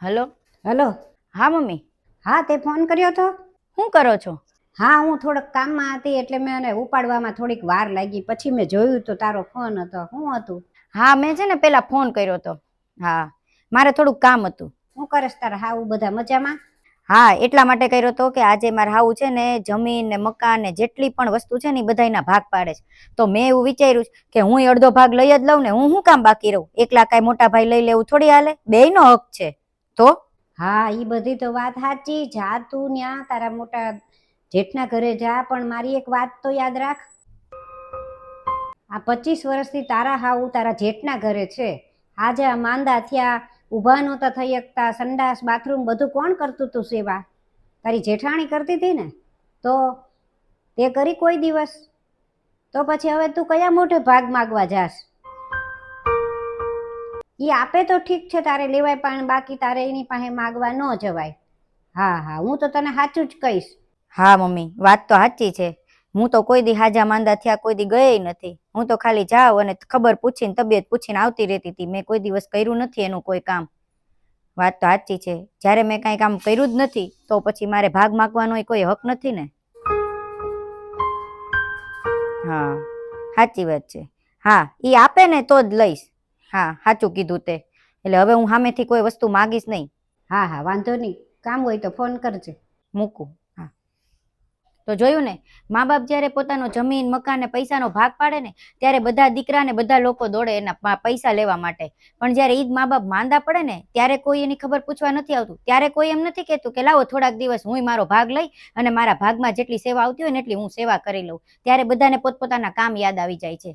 Hello. Hello. હા mummy. હા, તે ફોન કર્યો તો? શું કરો છો? હા, હું થોડુંક કામમાં હતી એટલે મેં એને ઉપાડવામાં થોડીક વાર લાગી. પછી મેં જોયું તો તારો ફોન હતો. શું હતું? હા, મેં છે ને પેલા ફોન કર્યો હતો. હા, મારે થોડુંક કામ હતું. શું કરસ તારા હાઉ બધા મજામાં? હા, એટલા માટે કર્યો હતો કે આજે મારા હાઉ છે ને જમીન ને મકાન ને જેટલી પણ વસ્તુ છે ને એ બધાયના ભાગ પાડે છે. તો મેં એવું વિચાર્યું કે હું અડધો ભાગ લઈ જ લઉં ને, હું શું કામ બાકી રહું? એકલા કાંઈ મોટા ભાઈ લઈ લેવું થોડી હાલે, બેયનો હક છે. તો હા, ઈ બધી તો વાત સાચી. જા તું ન્યા તારા મોટા જેઠના ઘરે જા, પણ મારી એક વાત તો યાદ રાખ. આ 25 વર્ષથી તારા હાઉ તારા જેઠના ઘરે છે. આજે આ માંદા થયા, ઊભા નહોતા થઈ શકતા, સંડાસ બાથરૂમ બધું કોણ કરતું તું સેવા? તારી જેઠાણી કરતી હતી ને? તો તે કરી કોઈ દિવસ? તો પછી હવે તું કયા મોઢે ભાગ માગવા જાસ? ઈ આપે તો ઠીક છે, તારે લેવાય, પણ બાકી તારે એની પાસે માગવા ન જવાય. હા હા, હું તો તને સાચું જ કહીશ. હા મમ્મી, વાત તો સાચી છે. હું તો કોઈ દી હાજા માંદા થયા કોઈ દી ગઈ નથી. હું તો ખાલી જાઉં અને ખબર પૂછીને તબિયત પૂછીને આવતી રહેતી હતી. મેં કોઈ દિવસ કર્યું નથી એનું કોઈ કામ. વાત તો સાચી છે. જ્યારે મેં કાંઈ કામ કર્યું જ નથી તો પછી મારે ભાગ માગવાનો કોઈ હક નથી ને. હા, સાચી વાત છે. હા, એ આપે ને તો જ લઈશ. હા, સાચું કીધું તે. એટલે હવે હું સામેથી કોઈ વસ્તુ માગીશ નહીં. હા હા, વાંધો નહીં. કામ હોય તો ફોન કરજે. મૂકું. હા, તો જોયું ને, મા બાપ જ્યારે પોતાનો જમીન મકાન ને પૈસાનો ભાગ પાડે ને ત્યારે બધા દીકરા ને બધા લોકો દોડે એના પૈસા લેવા માટે. પણ જ્યારે ઈ જ મા બાપ માંદા પડે ને ત્યારે કોઈ એની ખબર પૂછવા નથી આવતું. ત્યારે કોઈ એમ નથી કહેતું કે લાવો થોડાક દિવસ હું મારો ભાગ લઈ અને મારા ભાગમાં જેટલી સેવા આવતી હોય ને એટલી હું સેવા કરી લઉં. ત્યારે બધાને પોતપોતાના કામ યાદ આવી જાય છે.